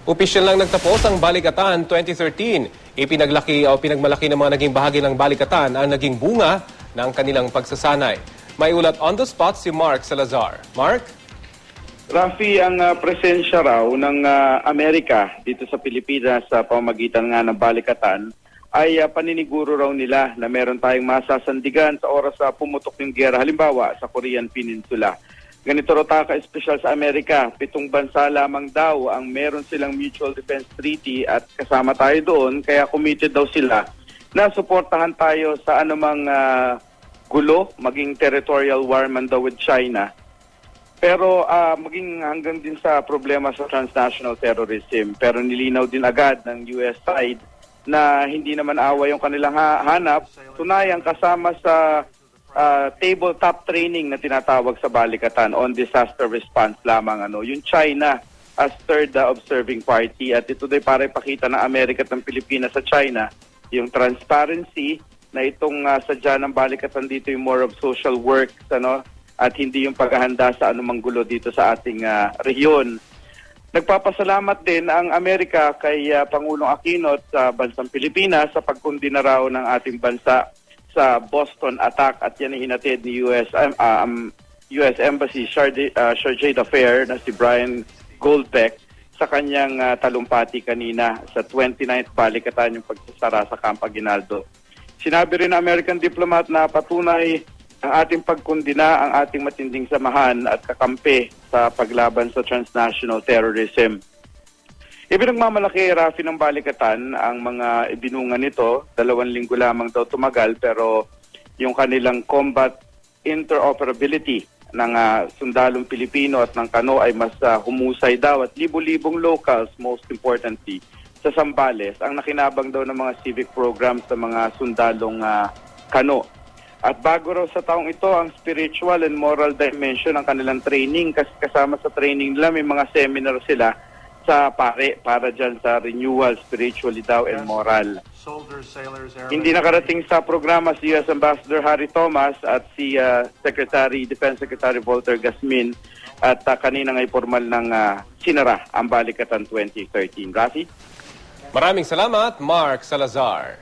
Opisyal lang nagtapos ang Balikatan 2013. Pinagmalaki ng mga naging bahagi ng Balikatan ang naging bunga ng kanilang pagsasanay. May ulat on the spot si Mark Salazar. Mark? Rafi, ang presensya raw ng Amerika dito sa Pilipinas sa pamamagitan nga ng Balikatan ay paniniguro raw nila na meron tayong masasandigan sa oras sa pumutok yung giyera. Halimbawa, sa Korean Peninsula. Ganito raw ka-espesyal sa Amerika, 7 bansa lamang daw ang meron silang Mutual Defense Treaty at kasama tayo doon, kaya committed daw sila na suportahan tayo sa anumang gulo, maging territorial war man daw with China. Pero maging hanggang din sa problema sa transnational terrorism. Pero nilinaw din agad ng US side na hindi naman away yung kanilang hanap, tunayang kasama sa tabletop training na tinatawag sa Balikatan on disaster response lamang yung China as third observing party, at ito din para ipakita ng Amerika at ng Pilipinas sa China yung transparency na itong sadya ng Balikatan dito yung more of social work at hindi yung paghahanda sa anumang gulo dito sa ating rehiyon. Nagpapasalamat din ang Amerika kay Pangulong Aquino at sa bansang Pilipinas sa pagkundina raw ng ating bansa sa Boston attack, at yan ay hinatid ni US Embassy Chargé d'Affaires na si Brian Goldbeck sa kanyang talumpati kanina sa 29th Balikatan yung pagsasara sa Camp Aguinaldo. Sinabi rin ng American diplomat na patunay ang ating pagkundina ang ating matinding samahan at kakampi sa paglaban sa transnational terrorism. Ipinagmamalaki, Rafi, ng Balikatan ang mga ibinunga nito. 2 linggo lamang daw tumagal, pero yung kanilang combat interoperability ng sundalong Pilipino at ng Kano ay mas humusay daw, at libo-libong locals, most importantly, sa Zambales ang nakinabang daw ng mga civic programs sa mga sundalong Kano. At bago raw sa taong ito ang spiritual and moral dimension ng kanilang training, kasi kasama sa training nila may mga seminar sila sa para dyan sa renewal spiritually daw and moral. Hindi nakarating sa programa si US Ambassador Harry Thomas at si Defense Secretary Walter Gasmin, at kanina nga'y formal ng sinara ang Balikatan 2013. Rafi? Maraming salamat, Mark Salazar.